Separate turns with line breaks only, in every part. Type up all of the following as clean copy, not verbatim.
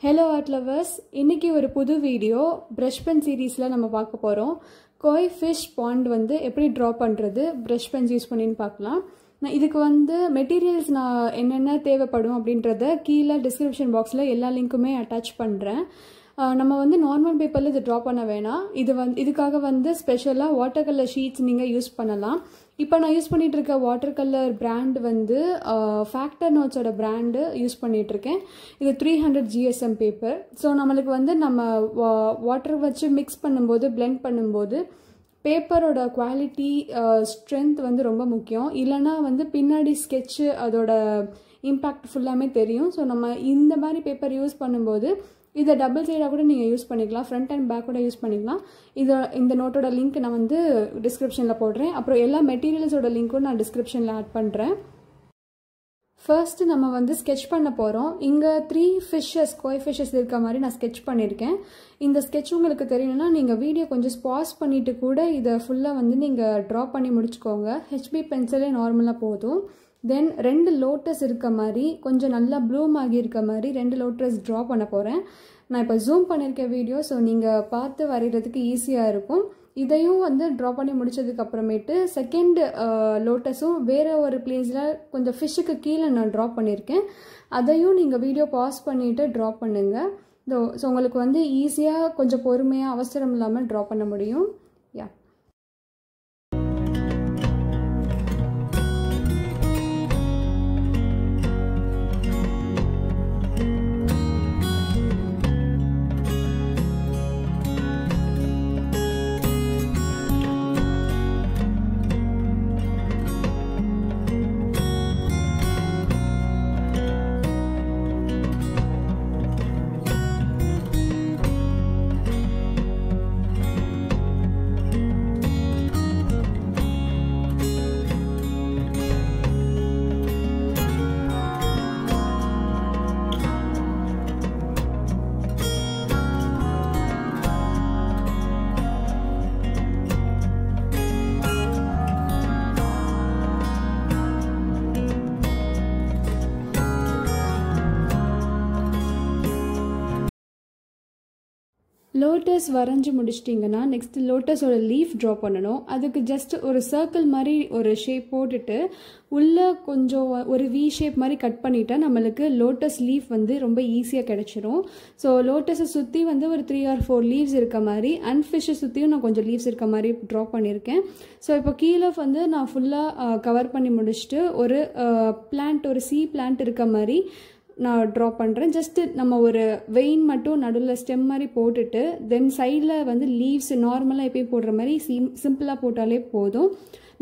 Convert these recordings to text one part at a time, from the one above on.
Hello art lovers, இன்னைக்கு ஒரு புது வீடியோ brush pen சீரிஸ்ல நம்ம பார்க்க போறோம். koi fish pond வந்து எப்படி draw பண்றது brush pens யூஸ் பண்ணின்னு பார்க்கலாம். நான் இதுக்கு வந்து மெட்டீரியல்ஸ் நான் என்னென்ன தேவைப்படும் அப்படின்றத கீழ டிஸ்கிரிப்ஷன் பாக்ஸ்ல எல்லா லிங்க்குமே அட்டாச் பண்றேன். நம்ம வந்து நார்மல் பேப்பர்ல இது draw பண்ண வேணாம். இதுக்காக வந்து ஸ்பெஷலா வாட்டர் கலர் ஷீட்ஸ் நீங்க யூஸ் பண்ணலாம். இப்போ நான் யூஸ் பண்ணிட்டு இருக்க வாட்டர் கலர் பிராண்ட் வந்து ஃபேக்டர் நோட்ஸோட பிராண்டு யூஸ் பண்ணிட்டு இருக்கேன். இது 300 GSM பேப்பர். ஸோ நம்மளுக்கு வந்து நம்ம வாட்டர் வச்சு மிக்ஸ் பண்ணும்போது பிளெண்ட் பண்ணும்போது பேப்பரோட குவாலிட்டி ஸ்ட்ரென்த் வந்து ரொம்ப முக்கியம். இல்லைனா வந்து பின்னாடி ஸ்கெட்சு அதோட இம்பேக்ட் ஃபுல்லாமே தெரியும். ஸோ நம்ம இந்த மாதிரி பேப்பர் யூஸ் பண்ணும்போது இதை டபுள் சைடாக கூட நீங்கள் யூஸ் பண்ணிக்கலாம், ஃப்ரண்ட் அண்ட் பேக் கூட யூஸ் பண்ணிக்கலாம். இந்த நோட்டோட லிங்க் நான் வந்து டிஸ்கிரிப்ஷனில் போடுறேன். அப்புறம் எல்லா மெட்டீரியல்ஸோட லிங்க்கும் நான் டிஸ்கிரிப்ஷனில் ஆட் பண்ணுறேன். ஃபர்ஸ்ட் நம்ம வந்து ஸ்கெட்ச் பண்ண போகிறோம். இங்கே 3 ஃபிஷ்ஷஸ் கோய் ஃபிஷ்ஷஸ் இருக்க மாதிரி நான் ஸ்கெட்ச் பண்ணியிருக்கேன். இந்த ஸ்கெட்ச் உங்களுக்கு தெரியணும்னா நீங்கள் வீடியோ கொஞ்சம் பாஸ் பண்ணிவிட்டு கூட இதை ஃபுல்லாக வந்து நீங்கள் ட்ரா பண்ணி முடிச்சுக்கோங்க. ஹெச்பி பென்சிலே நார்மலாக போதும். தென் 2 லோட்டஸ் இருக்க மாதிரி கொஞ்சம் நல்லா ப்ளூம் ஆகி இருக்க மாதிரி 2 லோட்டஸ் ட்ரா பண்ண போகிறேன். நான் இப்போ ஜூம் பண்ணியிருக்கேன் வீடியோ, ஸோ நீங்கள் பார்த்து வரைகிறதுக்கு ஈஸியாக இருக்கும். இதையும் வந்து ட்ரா பண்ணி முடிச்சதுக்கு அப்புறமேட்டு செகண்ட் லோட்டஸும் வேறு ஒரு பிளேஸில் கொஞ்சம் ஃபிஷ்ஷுக்கு கீழே நான் ட்ரா பண்ணியிருக்கேன். அதையும் நீங்கள் வீடியோ பாஸ் பண்ணிவிட்டு ட்ரா பண்ணுங்கள். ஸோ உங்களுக்கு வந்து ஈஸியாக கொஞ்சம் பொறுமையாக அவசரம் இல்லாமல் ட்ரா பண்ண முடியும். யா லோட்டஸ் வரைஞ்சி முடிச்சிட்டிங்கன்னா நெக்ஸ்ட் லோட்டஸோட லீஃப் ட்ரா பண்ணணும். அதுக்கு ஜஸ்ட் ஒரு சர்க்கிள் மாதிரி ஒரு ஷேப் போட்டுட்டு உள்ளே கொஞ்சம் ஒரு வி ஷேப் மாதிரி கட் பண்ணிட்டா நம்மளுக்கு லோட்டஸ் லீஃப் வந்து ரொம்ப ஈஸியாக கிடைச்சிரும். ஸோ லோட்டஸை சுற்றி வந்து ஒரு 3 or 4 லீவ்ஸ் இருக்க மாதிரி அண்ட் ஃபிஷ்ஷை சுற்றியும் நான் கொஞ்சம் லீவ்ஸ் இருக்க மாதிரி ட்ரா பண்ணியிருக்கேன். ஸோ இப்போ கீழே வந்து நான் ஃபுல்லாக கவர் பண்ணி முடிச்சுட்டு ஒரு பிளான்ட், ஒரு சீ பிளான்ட் இருக்க மாதிரி நான் ட்ரா பண்ணுறேன். ஜஸ்ட்டு நம்ம ஒரு வெயின் மட்டும் நடுவில் ஸ்டெம் மாதிரி போட்டுட்டு தென் சைடில் வந்து லீவ்ஸ் நார்மலாக எப்பயும் போடுற மாதிரி சிம்பிளாக போட்டாலே போதும்,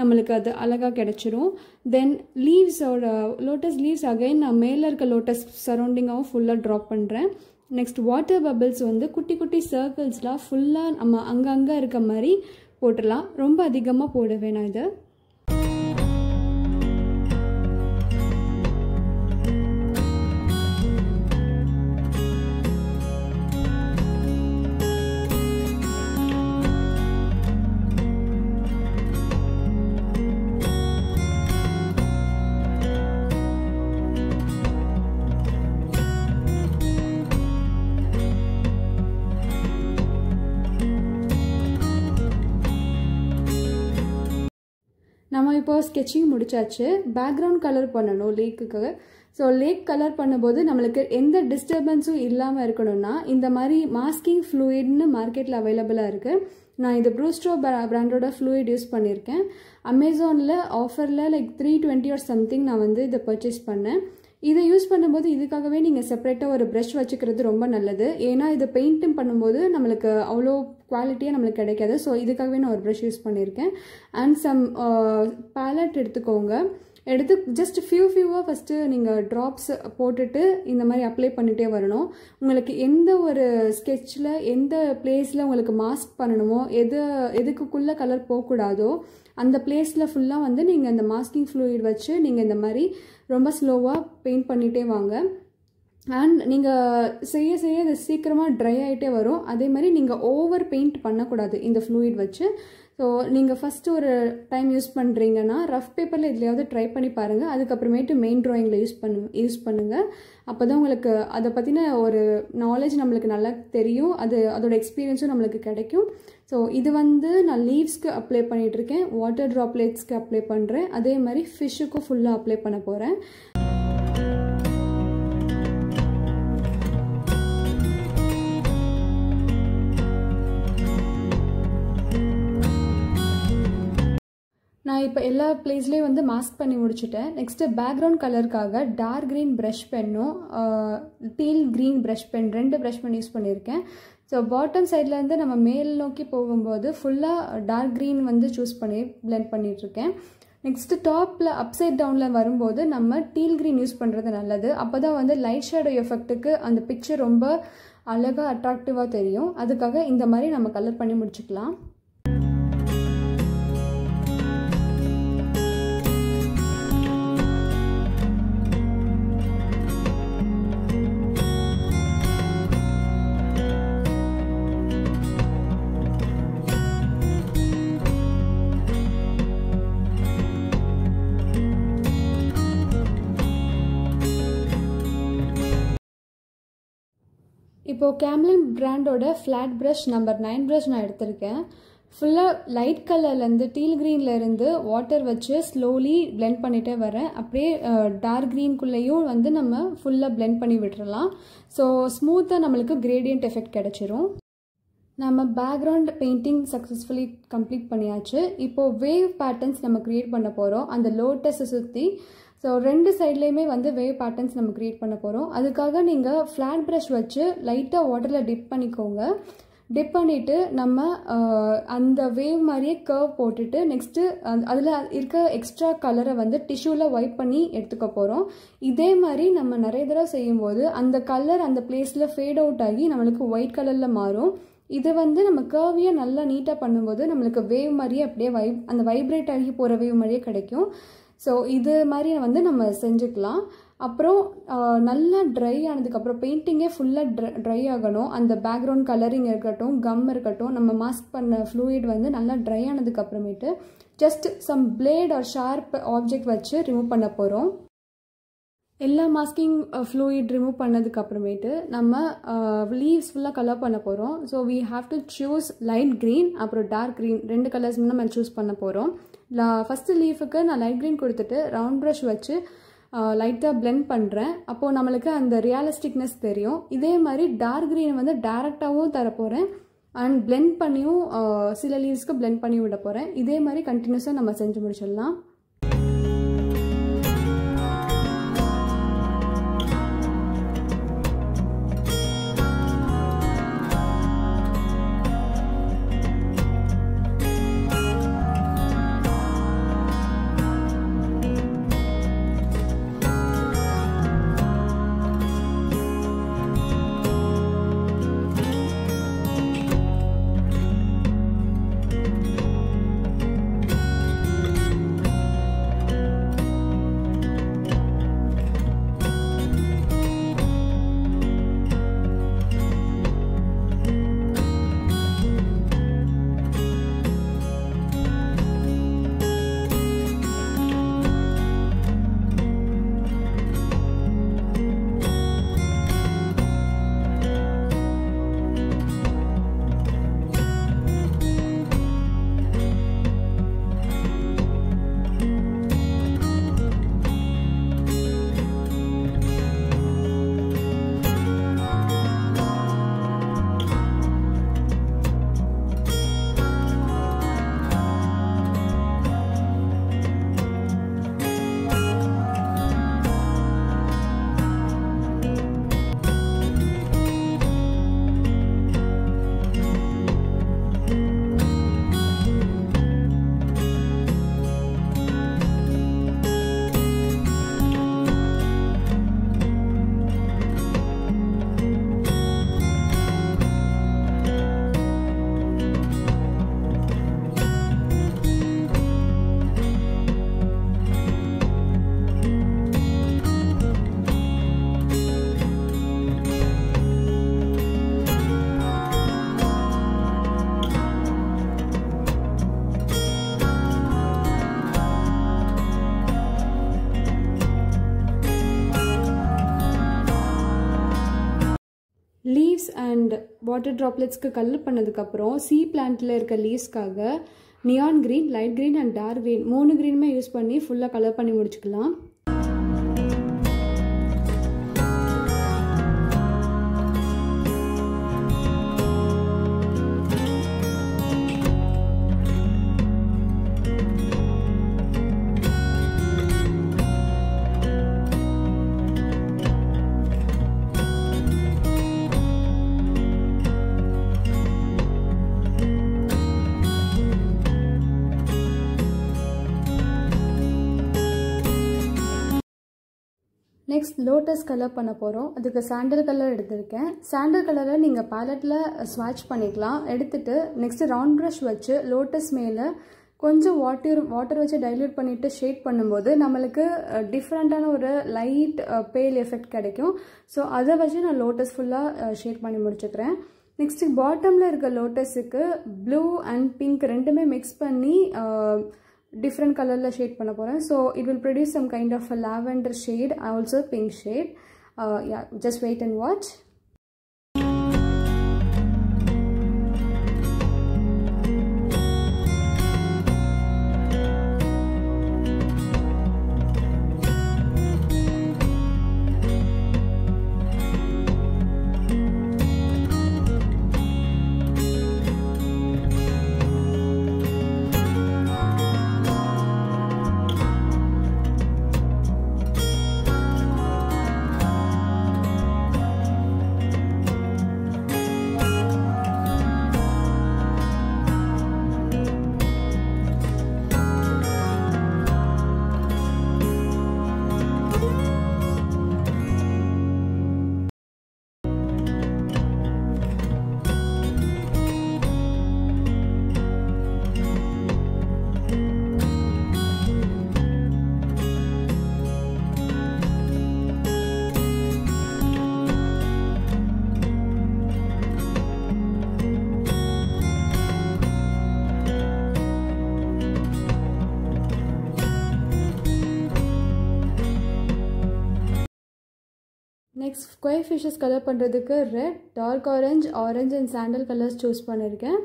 நம்மளுக்கு அது அழகாக கிடச்சிரும். தென் லீவ்ஸோட லோட்டஸ் லீவ்ஸ் அகைன் நான் மேலே இருக்க லோட்டஸ் சரௌண்டிங்காகவும் ஃபுல்லாக ட்ரா பண்ணுறேன். நெக்ஸ்ட் வாட்டர் பபிள்ஸ் வந்து குட்டி குட்டி சர்க்கிள்ஸ்லாம் ஃபுல்லாக நம்ம அங்கங்கே இருக்க மாதிரி போட்டுடலாம். ரொம்ப அதிகமாக போட வேணாம் இதை. நம்ம இப்போ ஸ்கெட்சிங் முடிச்சாச்சு. பேக்ரவுண்ட் கலர் பண்ணணும் லேக்குக்கு. ஸோ லேக் கலர் பண்ணும்போது நம்மளுக்கு எந்த டிஸ்டர்பன்ஸும் இல்லாமல் இருக்கணும்னா இந்த மாதிரி மாஸ்கிங் ஃப்ளூயிட்னு மார்க்கெட்டில் அவைலபிளாக இருக்குது. நான் இது ப்ரூஸ்டோ பிராண்டோட ஃப்ளூயிட் யூஸ் பண்ணியிருக்கேன். அமேசானில் ஆஃபரில் லைக் 320 or சம்திங் நான் வந்து இதை பர்ச்சேஸ் பண்ணேன். இதை யூஸ் பண்ணும்போது இதுக்காகவே நீங்கள் செப்பரேட்டாக ஒரு ப்ரஷ் வச்சுக்கிறது ரொம்ப நல்லது. ஏன்னா இது பெயிண்ட்டும் பண்ணும்போது நம்மளுக்கு அவ்வளோ குவாலிட்டியாக நம்மளுக்கு கிடைக்காது. ஸோ இதுக்காகவே நான் ஒரு ப்ரஷ் யூஸ் பண்ணியிருக்கேன். அண்ட் சம் பேலட் எடுத்துக்கோங்க. எடுத்து ஜஸ்ட் ஃபியூவாக ஃபஸ்ட்டு நீங்கள் ட்ராப்ஸ் போட்டுட்டு இந்த மாதிரி அப்ளை பண்ணிகிட்டே வரணும். உங்களுக்கு எந்த ஒரு ஸ்கெட்சில் எந்த பிளேஸில் உங்களுக்கு மாஸ்க் பண்ணணுமோ எதுக்குள்ளே கலர் போகக்கூடாதோ அந்த பிளேஸில் ஃபுல்லாக வந்து நீங்கள் இந்த மாஸ்கிங் ஃப்ளூயிட் வச்சு நீங்கள் இந்த மாதிரி ரொம்ப ஸ்லோவாக பெயிண்ட் பண்ணிகிட்டே வாங்க. அண்ட் நீங்கள் செய்ய செய்ய இது சீக்கிரமாக ட்ரை ஆகிட்டே வரும். அதே மாதிரி நீங்கள் ஓவர் பெயிண்ட் பண்ணக்கூடாது இந்த ஃப்ளூயிட் வச்சு. ஸோ நீங்கள் ஃபஸ்ட்டு ஒரு டைம் யூஸ் பண்ணுறீங்கன்னா ரஃப் பேப்பரில் எதுலையாவது ட்ரை பண்ணி பாருங்கள். அதுக்கப்புறமேட்டு மெயின் ட்ராயிங்கில் யூஸ் பண்ணுங்கள். அப்போ தான் உங்களுக்கு அதை பற்றின ஒரு நாலேஜ் நம்மளுக்கு நல்லா தெரியும். அதோட எக்ஸ்பீரியன்ஸும் நம்மளுக்கு கிடைக்கும். ஸோ இது வந்து நான் லீவ்ஸ்க்கு அப்ளை பண்ணிகிட்ருக்கேன், வாட்டர் ட்ராப்லெட்ஸ்க்கு அப்ளை பண்ணுறேன், அதே மாதிரி ஃபிஷ்ஷுக்கும் ஃபுல்லாக அப்ளை பண்ண போகிறேன். நான் இப்போ எல்லா பிளேஸ்லேயும் வந்து மாஸ்க் பண்ணி முடிச்சுட்டேன். நெக்ஸ்ட்டு பேக்ரவுண்ட் கலருக்காக டார்க் க்ரீன் ப்ரஷ் பென்னும் teal green brush pen 2 brush pen use பண்ணியிருக்கேன். ஸோ பாட்டம் சைட்லேருந்து நம்ம மேல் நோக்கி போகும்போது ஃபுல்லாக டார்க் க்ரீன் வந்து சூஸ் பண்ணி பிளெண்ட் பண்ணிகிட்ருக்கேன். நெக்ஸ்ட்டு டாப்பில் அப்சைட் டவுனில் வரும்போது நம்ம டீல் க்ரீன் யூஸ் பண்ணுறது நல்லது. அப்போ தான் வந்து லைட் ஷேடோ எஃபெக்ட்டுக்கு அந்த பிக்சர் ரொம்ப அழகாக அட்ராக்டிவாக தெரியும். அதுக்காக இந்த மாதிரி நம்ம கலர் பண்ணி முடிச்சுக்கலாம். இப்போது கேம்லின் பிராண்டோட ஃப்ளாட் ப்ரஷ் நம்பர் 9 ப்ரஷ் நான் எடுத்திருக்கேன். ஃபுல்லாக லைட் கலர்லேருந்து டீல் க்ரீன்லேருந்து வாட்டர் வச்சு ஸ்லோலி பிளெண்ட் பண்ணிகிட்டே வரேன். அப்படியே டார்க் க்ரீன்குள்ளேயும் வந்து நம்ம ஃபுல்லாக பிளெண்ட் பண்ணி விட்டுறலாம். ஸோ ஸ்மூத்தாக நம்மளுக்கு கிரேடியன்ட் எஃபெக்ட் கிடச்சிரும். நம்ம பேக்ரவுண்ட் பெயிண்டிங் சக்ஸஸ்ஃபுல்லி கம்ப்ளீட் பண்ணியாச்சு. இப்போது வேவ் பேட்டர்ன்ஸ் நம்ம க்ரியேட் பண்ண போகிறோம் அந்த லோட்டஸை சுற்றி. ஸோ 2 சைட்லேயுமே வந்து வேவ் பேட்டர்ன்ஸ் நம்ம க்ரியேட் பண்ண போகிறோம். அதுக்காக நீங்கள் ஃப்ளாட் ப்ரஷ் வச்சு லைட்டாக வாட்டரில் டிப் பண்ணிக்கோங்க. டிப் பண்ணிவிட்டு நம்ம அந்த வேவ் மாதிரியே கர்வ் போட்டுட்டு நெக்ஸ்ட்டு அதில் இருக்க எக்ஸ்ட்ரா கலரை வந்து டிஷ்யூவில் வைப் பண்ணி எடுத்துக்க போகிறோம். இதே மாதிரி நம்ம நிறைய தடவை செய்யும்போது அந்த கலர் அந்த பிளேஸில் ஃபேட் அவுட் ஆகி நம்மளுக்கு ஒயிட் கலரில் மாறும். இது வந்து நம்ம கர்வியாக நல்லா நீட்டாக பண்ணும்போது நம்மளுக்கு வேவ் மாதிரியே அப்படியே அந்த வைப்ரேட் ஆகி போகிற வேவ் மாதிரியே கிடைக்கும். ஸோ இது மாதிரி வந்து நம்ம செஞ்சுக்கலாம். அப்புறம் நல்லா ட்ரை ஆனதுக்கப்புறம் பெயிண்டிங்கே ஃபுல்லாக ட்ரை ஆகணும். அந்த பேக்ரவுண்ட் கலரிங் இருக்கட்டும், கம் இருக்கட்டும், நம்ம மாஸ்க் பண்ண ஃப்ளூயிட் வந்து நல்லா ட்ரை ஆனதுக்கப்புறமேட்டு just some blade or sharp object வச்சு ரிமூவ் பண்ண போகிறோம். எல்லா மாஸ்கிங் ஃப்ளூயிட் ரிமூவ் பண்ணதுக்கப்புறமேட்டு நம்ம லீவ்ஸ் ஃபுல்லாக கலர் பண்ண போகிறோம். So we have to choose light green அப்புறம் டார்க் க்ரீன் 2 கலர்ஸ் நம்ம சூஸ் பண்ண போகிறோம். ஃபஸ்ட்டு லீஃபுக்கு நான் லைட் க்ரீன் கொடுத்துட்டு ரவுண்ட் ப்ரஷ் வச்சு லைட்டாக பிளெண்ட் பண்ணுறேன். அப்போது நம்மளுக்கு அந்த ரியலிஸ்டிக்னஸ் தெரியும். இதே மாதிரி டார்க் க்ரீனை வந்து டேரெக்டாகவும் தரப்போகிறேன் அண்ட் பிளெண்ட் பண்ணியும் சில லீவ்ஸ்க்கு பிளெண்ட் பண்ணி விட போகிறேன். இதே மாதிரி கண்டினியூஸாக நம்ம செஞ்சு முடிச்சிடலாம். லீவ்ஸ் அண்ட் வாட்டர் ட்ராப்லெட்ஸ்க்கு கலர் பண்ணதுக்கப்புறம் சீ பிளான்ட்டில் இருக்க லீவ்ஸ்க்காக neon green, light green and dark green 3 க்ரீனுமே யூஸ் பண்ணி ஃபுல்லாக கலர் பண்ணி முடிச்சுக்கலாம். நெக்ஸ்ட் லோட்டஸ் கலர் பண்ண போகிறோம். அதுக்கு சாண்டல் கலர் எடுத்திருக்கேன். சாண்டல் கலரை நீங்கள் பேலட்டில் ஸ்வாட்ச் பண்ணிக்கலாம். எடுத்துகிட்டு நெக்ஸ்ட்டு ரவுண்ட் ப்ரஷ் வச்சு லோட்டஸ் மேலே கொஞ்சம் வாட்டர் வச்சு டைல்யூட் பண்ணிவிட்டு ஷேட் பண்ணும்போது நம்மளுக்கு டிஃப்ரெண்ட்டான ஒரு லைட் பேல் எஃபெக்ட் கிடைக்கும். ஸோ அதை வச்சு நான் லோட்டஸ் ஃபுல்லாக ஷேட் பண்ணி முடிச்சுக்கிறேன். நெக்ஸ்ட்டு பாட்டமில் இருக்க லோட்டஸுக்கு ப்ளூ அண்ட் பிங்க் ரெண்டுமே மிக்ஸ் பண்ணி different color shade பண்ண போறேன். So it will produce some kind of a lavender shade, also pink shade. Yeah, just wait and watch. Next square fishes colour பண்ணுறதுக்கு red, dark orange and sandal colours choose பண்ணியிருக்கேன்.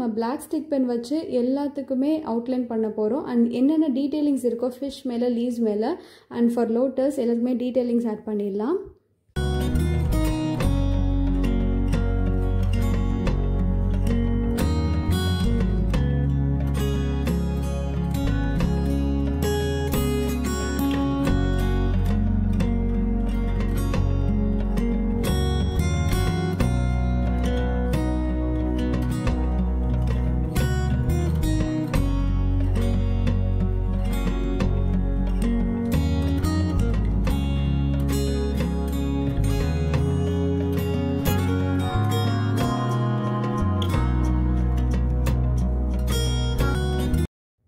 நம்ம black stick pen வச்சு எல்லாத்துக்குமே outline பண்ண போகிறோம். And என்னென்ன detailings இருக்கோ fish மேலே, லீவ்ஸ் மேலே அண்ட் ஃபார் லோட்டஸ் எல்லாத்துக்குமே டீட்டெயிலிங்ஸ் ஆட் பண்ணிடலாம்.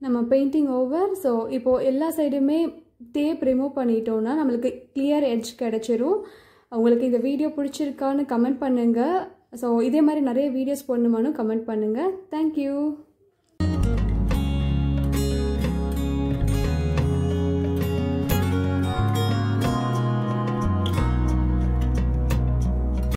நம்ம பெயிண்டிங் ஓவர். ஸோ இப்போது எல்லா சைடுமே டேப் ரிமூவ் பண்ணிட்டோன்னா நம்மளுக்கு கிளியர் எட்ஜ் கிடச்சிரும். உங்களுக்கு இந்த வீடியோ பிடிச்சிருக்கான்னு கமெண்ட் பண்ணுங்கள். ஸோ இதே மாதிரி நிறைய வீடியோஸ் போடணுமானு கமெண்ட் பண்ணுங்கள். தேங்க்யூ.